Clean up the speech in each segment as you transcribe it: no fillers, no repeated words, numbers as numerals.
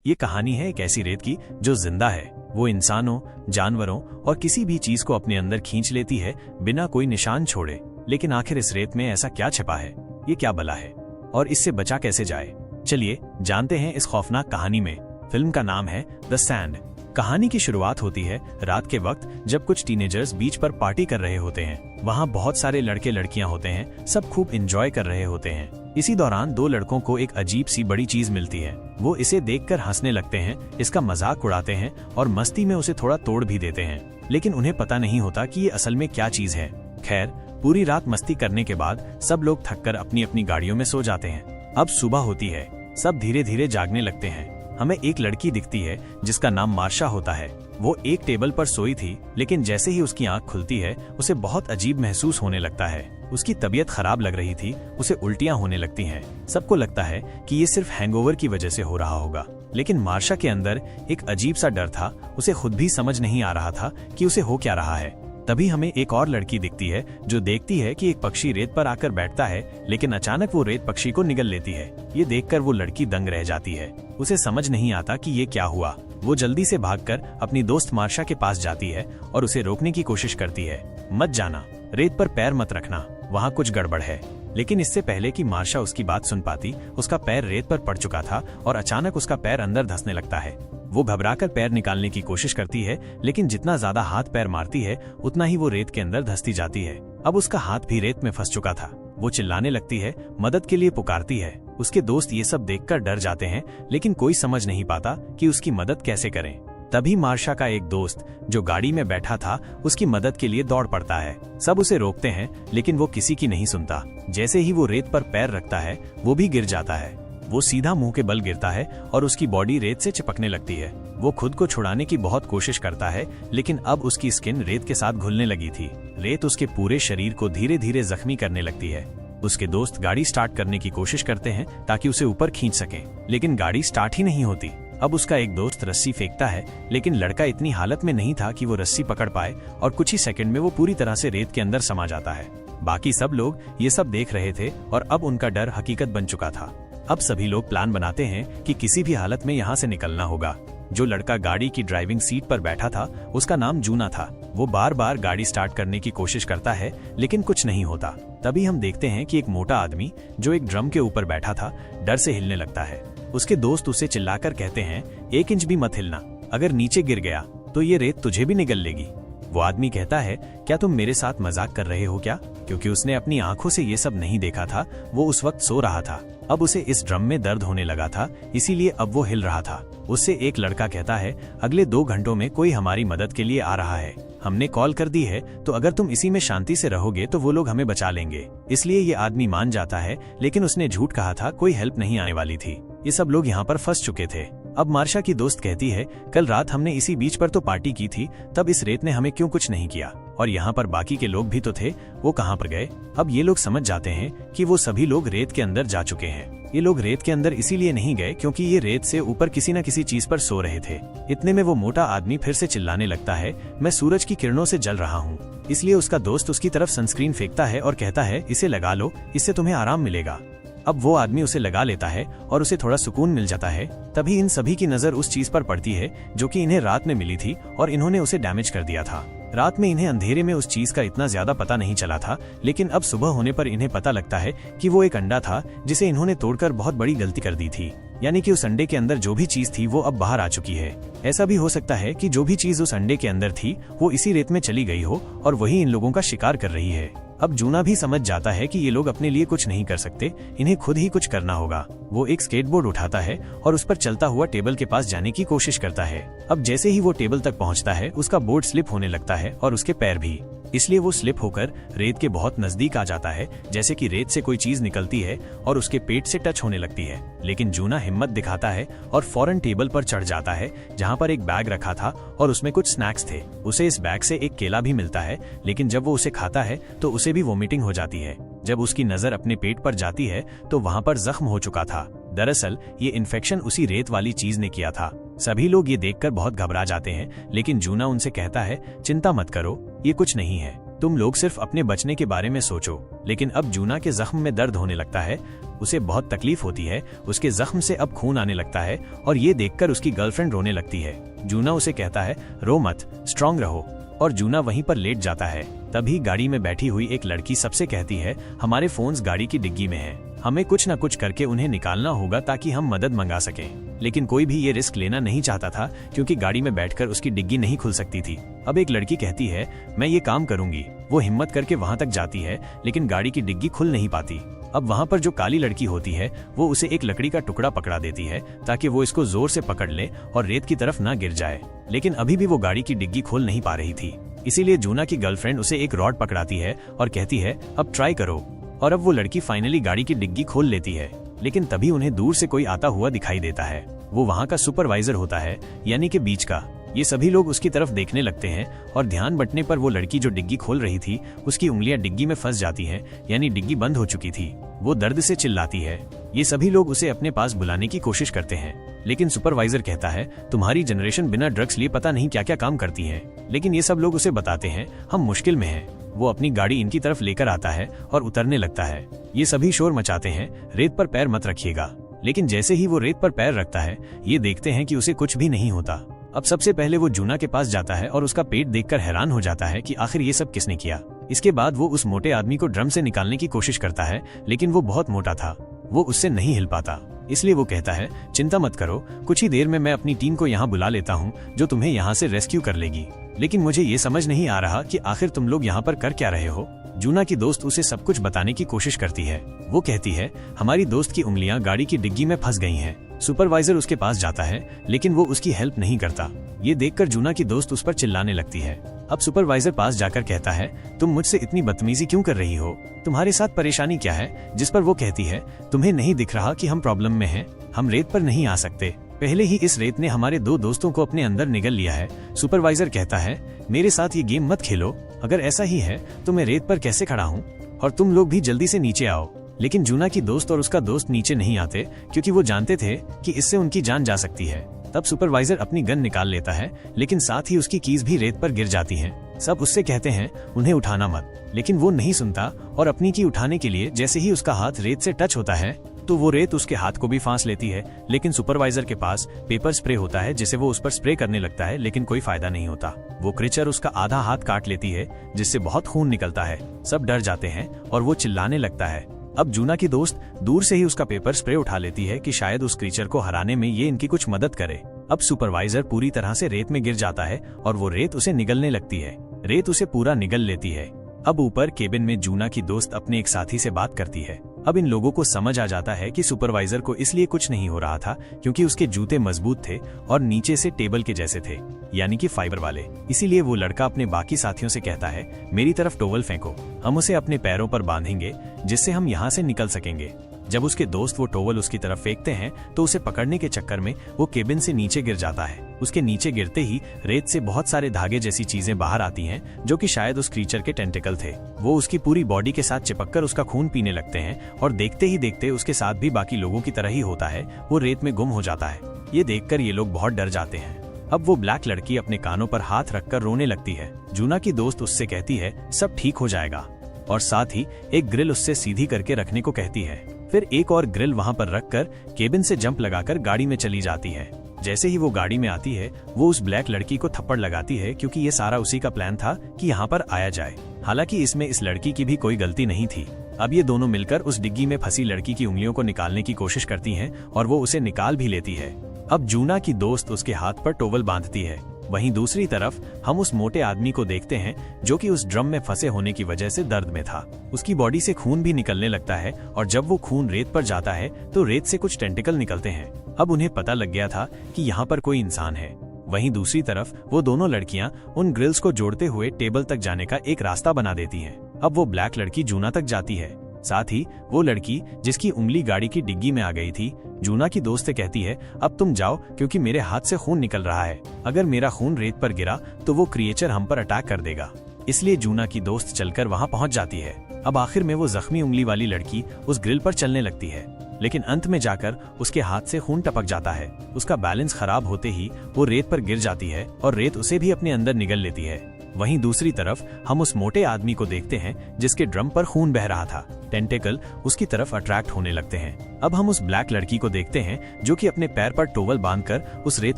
ये कहानी है एक ऐसी रेत की जो जिंदा है। वो इंसानों, जानवरों और किसी भी चीज को अपने अंदर खींच लेती है बिना कोई निशान छोड़े। लेकिन आखिर इस रेत में ऐसा क्या छिपा है, ये क्या बला है और इससे बचा कैसे जाए? चलिए जानते हैं इस खौफनाक कहानी में। फिल्म का नाम है द सैंड। कहानी की शुरुआत होती है रात के वक्त, जब कुछ टीनेजर्स बीच पर पार्टी कर रहे होते हैं। वहाँ बहुत सारे लड़के लड़कियां होते हैं, सब खूब एंजॉय कर रहे होते हैं। इसी दौरान दो लड़कों को एक अजीब सी बड़ी चीज मिलती है। वो इसे देखकर हंसने लगते हैं, इसका मजाक उड़ाते हैं और मस्ती में उसे थोड़ा तोड़ भी देते हैं। लेकिन उन्हें पता नहीं होता कि ये असल में क्या चीज है। खैर, पूरी रात मस्ती करने के बाद सब लोग थककर अपनी अपनी गाड़ियों में सो जाते हैं। अब सुबह होती है, सब धीरे धीरे जागने लगते हैं। हमें एक लड़की दिखती है जिसका नाम मार्शा होता है। वो एक टेबल पर सोई थी, लेकिन जैसे ही उसकी आंख खुलती है उसे बहुत अजीब महसूस होने लगता है। उसकी तबीयत खराब लग रही थी, उसे उल्टियां होने लगती हैं। सबको लगता है कि ये सिर्फ हैंगओवर की वजह से हो रहा होगा। लेकिन मार्शा के अंदर एक अजीब सा डर था। उसे खुद भी समझ नहीं आ रहा था कि उसे हो क्या रहा है। तभी हमें एक और लड़की दिखती है जो देखती है कि एक पक्षी रेत पर आकर बैठता है, लेकिन अचानक वो रेत पक्षी को निगल लेती है। ये देखकर वो लड़की दंग रह जाती है। उसे समझ नहीं आता कि ये क्या हुआ। वो जल्दी से भागकर अपनी दोस्त मार्शा के पास जाती है और उसे रोकने की कोशिश करती है। मत जाना, रेत पर पैर मत रखना, वहाँ कुछ गड़बड़ है। लेकिन इससे पहले कि मार्शा उसकी बात सुन पाती, उसका पैर रेत पर पड़ चुका था और अचानक उसका पैर अंदर धंसने लगता है। वो घबराकर पैर निकालने की कोशिश करती है, लेकिन जितना ज्यादा हाथ पैर मारती है उतना ही वो रेत के अंदर धंसती जाती है। अब उसका हाथ भी रेत में फंस चुका था। वो चिल्लाने लगती है, मदद के लिए पुकारती है। उसके दोस्त ये सब देखकर डर जाते हैं, लेकिन कोई समझ नहीं पाता कि उसकी मदद कैसे करें। तभी मार्शा का एक दोस्त जो गाड़ी में बैठा था उसकी मदद के लिए दौड़ पड़ता है। सब उसे रोकते हैं, लेकिन वो किसी की नहीं सुनता। जैसे ही वो रेत पर पैर रखता है वो भी गिर जाता है। वो सीधा मुंह के बल गिरता है और उसकी बॉडी रेत से चिपकने लगती है। वो खुद को छुड़ाने की बहुत कोशिश करता है, लेकिन अब उसकी स्किन रेत के साथ घुलने लगी थी। रेत उसके पूरे शरीर को धीरे धीरे जख्मी करने लगती है। उसके दोस्त गाड़ी स्टार्ट करने की कोशिश करते हैं ताकि उसे ऊपर खींच सकें, लेकिन गाड़ी स्टार्ट ही नहीं होती। अब उसका एक दोस्त रस्सी फेंकता है, लेकिन लड़का इतनी हालत में नहीं था कि वो रस्सी पकड़ पाए और कुछ ही सेकंड में वो पूरी तरह से रेत के अंदर समा जाता है। बाकी सब लोग ये सब देख रहे थे और अब उनका डर हकीकत बन चुका था। अब सभी लोग प्लान बनाते हैं कि किसी भी हालत में यहाँ से निकलना होगा। जो लड़का गाड़ी की ड्राइविंग सीट पर बैठा था उसका नाम जूना था। वो बार बार गाड़ी स्टार्ट करने की कोशिश करता है, लेकिन कुछ नहीं होता। तभी हम देखते हैं कि एक मोटा आदमी जो एक ड्रम के ऊपर बैठा था डर से हिलने लगता है। उसके दोस्त उसे चिल्लाकर कहते हैं, 1 इंच भी मत हिलना, अगर नीचे गिर गया तो ये रेत तुझे भी निगल लेगी। वो आदमी कहता है, क्या तुम मेरे साथ मजाक कर रहे हो क्या? क्योंकि उसने अपनी आंखों से ये सब नहीं देखा था। वो उस वक्त सो रहा था। अब उसे इस ड्रम में दर्द होने लगा था, इसीलिए अब वो हिल रहा था। उससे एक लड़का कहता है, अगले 2 घंटों में कोई हमारी मदद के लिए आ रहा है। हमने कॉल कर दी है, तो अगर तुम इसी में शांति से रहोगे तो वो लोग हमें बचा लेंगे। इसलिए ये आदमी मान जाता है, लेकिन उसने झूठ कहा था, कोई हेल्प नहीं आने वाली थी। ये सब लोग यहाँ पर फंस चुके थे। अब मार्शा की दोस्त कहती है, कल रात हमने इसी बीच पर तो पार्टी की थी, तब इस रेत ने हमें क्यों कुछ नहीं किया? और यहाँ पर बाकी के लोग भी तो थे, वो कहाँ पर गए? अब ये लोग समझ जाते हैं कि वो सभी लोग रेत के अंदर जा चुके हैं। ये लोग रेत के अंदर इसीलिए नहीं गए क्योंकि ये रेत से ऊपर किसी न किसी चीज पर सो रहे थे। इतने में वो मोटा आदमी फिर से चिल्लाने लगता है, मैं सूरज की किरणों से जल रहा हूँ। इसलिए उसका दोस्त उसकी तरफ सनस्क्रीन फेंकता है और कहता है, इसे लगा लो, इससे तुम्हें आराम मिलेगा। अब वो आदमी उसे लगा लेता है और उसे थोड़ा सुकून मिल जाता है। तभी इन सभी की नजर उस चीज पर पड़ती है जो कि इन्हें रात में मिली थी और इन्होंने उसे डैमेज कर दिया था। रात में इन्हें अंधेरे में उस चीज का इतना ज्यादा पता नहीं चला था, लेकिन अब सुबह होने पर इन्हें पता लगता है कि वो एक अंडा था जिसे इन्होंने तोड़कर बहुत बड़ी गलती कर दी थी। यानी कि उस अंडे के अंदर जो भी चीज थी वो अब बाहर आ चुकी है। ऐसा भी हो सकता है कि जो भी चीज उस अंडे के अंदर थी वो इसी रेत में चली गई हो और वही इन लोगों का शिकार कर रही है। अब जूना भी समझ जाता है कि ये लोग अपने लिए कुछ नहीं कर सकते, इन्हें खुद ही कुछ करना होगा। वो एक स्केटबोर्ड उठाता है और उस पर चलता हुआ टेबल के पास जाने की कोशिश करता है। अब जैसे ही वो टेबल तक पहुंचता है उसका बोर्ड स्लिप होने लगता है और उसके पैर भी। इसलिए वो स्लिप होकर रेत के बहुत नजदीक आ जाता है, जैसे कि रेत से कोई चीज निकलती है और उसके पेट से टच होने लगती है। लेकिन जूना हिम्मत दिखाता है और फौरन टेबल पर चढ़ जाता है जहाँ पर एक बैग रखा था और उसमें कुछ स्नैक्स थे। उसे इस बैग से एक केला भी मिलता है, लेकिन जब वो उसे खाता है तो उसे भी वोमिटिंग हो जाती है। जब उसकी नजर अपने पेट पर जाती है तो वहाँ पर जख्म हो चुका था। दरअसल ये इन्फेक्शन उसी रेत वाली चीज ने किया था। सभी लोग ये देखकर बहुत घबरा जाते हैं, लेकिन जूना उनसे कहता है, चिंता मत करो, ये कुछ नहीं है। तुम लोग सिर्फ अपने बचने के बारे में सोचो। लेकिन अब जूना के जख्म में दर्द होने लगता है, उसे बहुत तकलीफ होती है, उसके जख्म से अब खून आने लगता है और ये देखकर उसकी गर्लफ्रेंड रोने लगती है। जूना उसे कहता है रो मत, स्ट्रांग रहो, और जूना वहीं पर लेट जाता है। तभी गाड़ी में बैठी हुई एक लड़की सबसे कहती है हमारे फोन्स गाड़ी की डिग्गी में हैं, हमें कुछ न कुछ करके उन्हें निकालना होगा ताकि हम मदद मंगा सकें। लेकिन कोई भी ये रिस्क लेना नहीं चाहता था क्योंकि गाड़ी में बैठकर उसकी डिग्गी नहीं खुल सकती थी। अब एक लड़की कहती है मैं ये काम करूंगी। वो हिम्मत करके वहां तक जाती है लेकिन गाड़ी की डिग्गी खुल नहीं पाती। अब वहां पर जो काली लड़की होती है वो उसे एक लकड़ी का टुकड़ा पकड़ा देती है ताकि वो इसको जोर से पकड़ ले और रेत की तरफ ना गिर जाए। लेकिन अभी भी वो गाड़ी की डिग्गी खोल नहीं पा रही थी। इसीलिए जूना की गर्लफ्रेंड उसे एक रॉड पकड़ाती है और कहती है अब ट्राई करो। और अब वो लड़की फाइनली गाड़ी की डिग्गी खोल लेती है। लेकिन तभी उन्हें दूर से कोई आता हुआ दिखाई देता है। वो वहाँ का सुपरवाइजर होता है, यानी कि बीच का। ये सभी लोग उसकी तरफ देखने लगते हैं और ध्यान बंटने पर वो लड़की जो डिग्गी खोल रही थी उसकी उंगलियां डिग्गी में फंस जाती हैं, यानी डिग्गी बंद हो चुकी थी। वो दर्द से चिल्लाती है। ये सभी लोग उसे अपने पास बुलाने की कोशिश करते हैं, लेकिन सुपरवाइजर कहता है तुम्हारी जनरेशन बिना ड्रग्स लिए पता नहीं क्या क्या काम करती है। लेकिन ये सब लोग उसे बताते हैं हम मुश्किल में हैं। वो अपनी गाड़ी इनकी तरफ लेकर आता है और उतरने लगता है। ये सभी शोर मचाते हैं रेत पर पैर मत रखिएगा। लेकिन जैसे ही वो रेत पर पैर रखता है ये देखते हैं कि उसे कुछ भी नहीं होता। अब सबसे पहले वो जूना के पास जाता है और उसका पेट देखकर हैरान हो जाता है कि आखिर ये सब किसने किया। इसके बाद वो उस मोटे आदमी को ड्रम से निकालने की कोशिश करता है, लेकिन वो बहुत मोटा था, वो उससे नहीं हिल पाता। इसलिए वो कहता है चिंता मत करो, कुछ ही देर में मैं अपनी टीम को यहाँ बुला लेता हूँ जो तुम्हें यहाँ से रेस्क्यू कर लेगी। लेकिन मुझे ये समझ नहीं आ रहा कि आखिर तुम लोग यहाँ पर कर क्या रहे हो। जूना की दोस्त उसे सब कुछ बताने की कोशिश करती है। वो कहती है हमारी दोस्त की उंगलियां गाड़ी की डिग्गी में फंस गई हैं। सुपरवाइजर उसके पास जाता है लेकिन वो उसकी हेल्प नहीं करता। ये देखकर जूना की दोस्त उस पर चिल्लाने लगती है। अब सुपरवाइजर पास जाकर कहता है तुम मुझसे इतनी बदतमीजी क्यों कर रही हो, तुम्हारे साथ परेशानी क्या है। जिस पर वो कहती है तुम्हें नहीं दिख रहा कि हम प्रॉब्लम में हैं, हम रेत पर नहीं आ सकते, पहले ही इस रेत ने हमारे 2 दोस्तों को अपने अंदर निगल लिया है। सुपरवाइजर कहता है मेरे साथ ये गेम मत खेलो, अगर ऐसा ही है तो मैं रेत पर कैसे खड़ा हूँ, और तुम लोग भी जल्दी से नीचे आओ। लेकिन जूना की दोस्त और उसका दोस्त नीचे नहीं आते क्योंकि वो जानते थे कि इससे उनकी जान जा सकती है। तब सुपरवाइजर अपनी गन निकाल लेता है, लेकिन साथ ही उसकी कीज भी रेत पर गिर जाती हैं। सब उससे कहते हैं उन्हें उठाना मत, लेकिन वो नहीं सुनता और अपनी की उठाने के लिए जैसे ही उसका हाथ रेत से टच होता है तो वो रेत उसके हाथ को भी फांस लेती है। लेकिन सुपरवाइजर के पास पेपर स्प्रे होता है जिसे वो उस पर स्प्रे करने लगता है, लेकिन कोई फायदा नहीं होता। वो क्रीचर उसका आधा हाथ काट लेती है जिससे बहुत खून निकलता है। सब डर जाते हैं और वो चिल्लाने लगता है। अब जूना की दोस्त दूर से ही उसका पेपर स्प्रे उठा लेती है कि शायद उस क्रीचर को हराने में ये इनकी कुछ मदद करे। अब सुपरवाइजर पूरी तरह से रेत में गिर जाता है और वो रेत उसे निगलने लगती है। रेत उसे पूरा निगल लेती है। अब ऊपर केबिन में जूना की दोस्त अपने एक साथी से बात करती है। अब इन लोगों को समझ आ जाता है कि सुपरवाइजर को इसलिए कुछ नहीं हो रहा था क्योंकि उसके जूते मजबूत थे और नीचे से टेबल के जैसे थे, यानी कि फाइबर वाले। इसीलिए वो लड़का अपने बाकी साथियों से कहता है मेरी तरफ टॉवल फेंको, हम उसे अपने पैरों पर बांधेंगे जिससे हम यहाँ से निकल सकेंगे। जब उसके दोस्त वो टॉवल उसकी तरफ फेंकते हैं तो उसे पकड़ने के चक्कर में वो केबिन से नीचे गिर जाता है। उसके नीचे गिरते ही रेत से बहुत सारे धागे जैसी चीजें बाहर आती हैं जो कि शायद उस क्रीचर के टेंटिकल थे। वो उसकी पूरी बॉडी के साथ चिपककर उसका खून पीने लगते हैं और देखते ही देखते उसके साथ भी बाकी लोगों की तरह ही होता है, वो रेत में गुम हो जाता है। ये देखकर ये लोग बहुत डर जाते हैं। अब वो ब्लैक लड़की अपने कानों पर हाथ रखकर रोने लगती है। जूना की दोस्त उससे कहती है सब ठीक हो जाएगा और साथ ही एक ग्रिल उससे सीधी करके रखने को कहती है। फिर एक और ग्रिल वहां पर रखकर केबिन से जंप लगाकर गाड़ी में चली जाती है। जैसे ही वो गाड़ी में आती है वो उस ब्लैक लड़की को थप्पड़ लगाती है क्योंकि ये सारा उसी का प्लान था कि यहाँ पर आया जाए। हालांकि इसमें इस लड़की की भी कोई गलती नहीं थी। अब ये दोनों मिलकर उस डिग्गी में फंसी लड़की की उंगलियों को निकालने की कोशिश करती हैं और वो उसे निकाल भी लेती है। अब जूना की दोस्त उसके हाथ पर टॉवल बांधती है। वहीं दूसरी तरफ हम उस मोटे आदमी को देखते हैं जो कि उस ड्रम में फंसे होने की वजह से दर्द में था। उसकी बॉडी से खून भी निकलने लगता है और जब वो खून रेत पर जाता है तो रेत से कुछ टेंटिकल निकलते हैं। अब उन्हें पता लग गया था कि यहाँ पर कोई इंसान है। वहीं दूसरी तरफ वो दोनों लड़कियां उन ग्रिल्स को जोड़ते हुए टेबल तक जाने का एक रास्ता बना देती हैं। अब वो ब्लैक लड़की जूना तक जाती है। साथ ही वो लड़की जिसकी उंगली गाड़ी की डिग्गी में आ गई थी, जूना की दोस्त से कहती है अब तुम जाओ क्योंकि मेरे हाथ से खून निकल रहा है, अगर मेरा खून रेत पर गिरा तो वो क्रिएचर हम पर अटैक कर देगा। इसलिए जूना की दोस्त चलकर वहां पहुंच जाती है। अब आखिर में वो जख्मी उंगली वाली लड़की उस ग्रिल पर चलने लगती है, लेकिन अंत में जाकर उसके हाथ से खून टपक जाता है। उसका बैलेंस खराब होते ही वो रेत पर गिर जाती है और रेत उसे भी अपने अंदर निगल लेती है। वहीं दूसरी तरफ हम उस मोटे आदमी को देखते हैं जिसके ड्रम पर खून बह रहा था। टेंटेकल उसकी तरफ अट्रैक्ट होने लगते हैं। अब हम उस ब्लैक लड़की को देखते हैं जो कि अपने पैर पर टोवल बांधकर उस रेत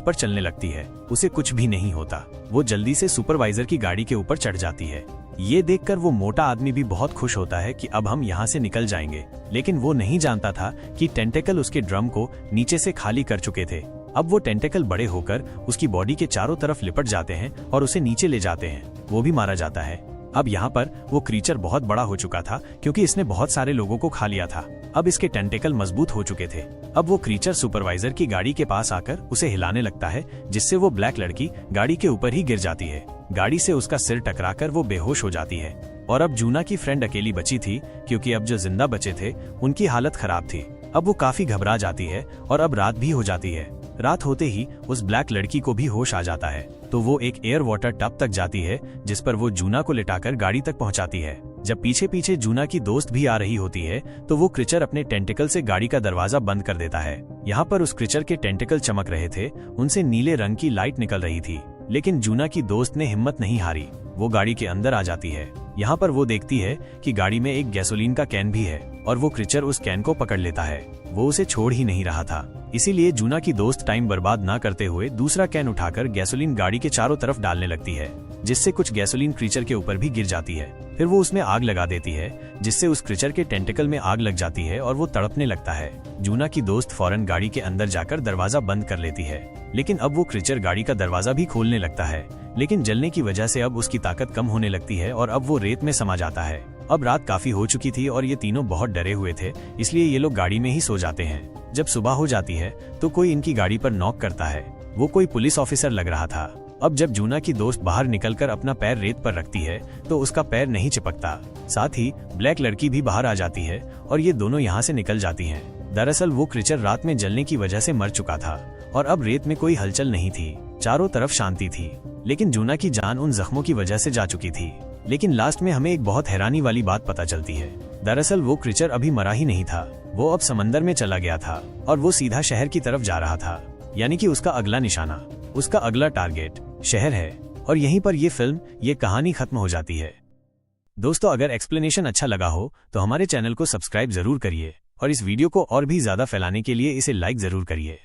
पर चलने लगती है। उसे कुछ भी नहीं होता। वो जल्दी से सुपरवाइजर की गाड़ी के ऊपर चढ़ जाती है। ये देखकर वो मोटा आदमी भी बहुत खुश होता है कि अब हम यहाँ से निकल जाएंगे, लेकिन वो नहीं जानता था कि टेंटेकल उसके ड्रम को नीचे से खाली कर चुके थे। अब वो टेंटेकल बड़े होकर उसकी बॉडी के चारों तरफ लिपट जाते हैं और उसे नीचे ले जाते हैं। वो भी मारा जाता है। अब यहाँ पर वो क्रीचर बहुत बड़ा हो चुका था क्योंकि इसने बहुत सारे लोगों को खा लिया था। अब इसके टेंटेकल मजबूत हो चुके थे। अब वो क्रीचर सुपरवाइजर की गाड़ी के पास आकर उसे हिलाने लगता है, जिससे वो ब्लैक लड़की गाड़ी के ऊपर ही गिर जाती है। गाड़ी से उसका सिर टकराकर वो बेहोश हो जाती है। और अब जूना की फ्रेंड अकेली बची थी क्योंकि अब जो जिंदा बचे थे उनकी हालत खराब थी। अब वो काफी घबरा जाती है और अब रात भी हो जाती है। रात होते ही उस ब्लैक लड़की को भी होश आ जाता है, तो वो एक एयर वाटर टब तक जाती है जिस पर वो जूना को लिटाकर गाड़ी तक पहुंचाती है। जब पीछे पीछे जूना की दोस्त भी आ रही होती है तो वो क्रीचर अपने टेंटिकल से गाड़ी का दरवाजा बंद कर देता है। यहाँ पर उस क्रीचर के टेंटिकल चमक रहे थे, उनसे नीले रंग की लाइट निकल रही थी। लेकिन जूना की दोस्त ने हिम्मत नहीं हारी। वो गाड़ी के अंदर आ जाती है। यहाँ पर वो देखती है कि गाड़ी में एक गैसोलीन का कैन भी है और वो क्रीचर उस कैन को पकड़ लेता है। वो उसे छोड़ ही नहीं रहा था। इसीलिए जूना की दोस्त टाइम बर्बाद ना करते हुए दूसरा कैन उठाकर गैसोलीन गाड़ी के चारों तरफ डालने लगती है, जिससे कुछ गैसोलीन क्रीचर के ऊपर भी गिर जाती है। फिर वो उसमें आग लगा देती है, जिससे उस क्रीचर के टेंटिकल में आग लग जाती है और वो तड़पने लगता है। जूना की दोस्त फौरन गाड़ी के अंदर जाकर दरवाजा बंद कर लेती है, लेकिन अब वो क्रीचर गाड़ी का दरवाजा भी खोलने लगता है। लेकिन जलने की वजह से अब उसकी ताकत कम होने लगती है और अब वो रेत में समा जाता है। अब रात काफी हो चुकी थी और ये तीनों बहुत डरे हुए थे, इसलिए ये लोग गाड़ी में ही सो जाते हैं। जब सुबह हो जाती है तो कोई इनकी गाड़ी पर नॉक करता है। वो कोई पुलिस ऑफिसर लग रहा था। अब जब जूना की दोस्त बाहर निकलकर अपना पैर रेत पर रखती है तो उसका पैर नहीं चिपकता। साथ ही ब्लैक लड़की भी बाहर आ जाती है और ये दोनों यहाँ से निकल जाती हैं। दरअसल वो क्रीचर रात में जलने की वजह से मर चुका था और अब रेत में कोई हलचल नहीं थी। चारों तरफ शांति थी, लेकिन जूना की जान उन जख्मों की वजह से जा चुकी थी। लेकिन लास्ट में हमें एक बहुत हैरानी वाली बात पता चलती है। दरअसल वो क्रीचर अभी मरा ही नहीं था। वो अब समंदर में चला गया था और वो सीधा शहर की तरफ जा रहा था, यानी कि उसका अगला निशाना, उसका अगला टारगेट शहर है। और यहीं पर ये कहानी खत्म हो जाती है। दोस्तों, अगर एक्सप्लेनेशन अच्छा लगा हो तो हमारे चैनल को सब्सक्राइब जरूर करिए और इस वीडियो को और भी ज्यादा फैलाने के लिए इसे लाइक जरूर करिए।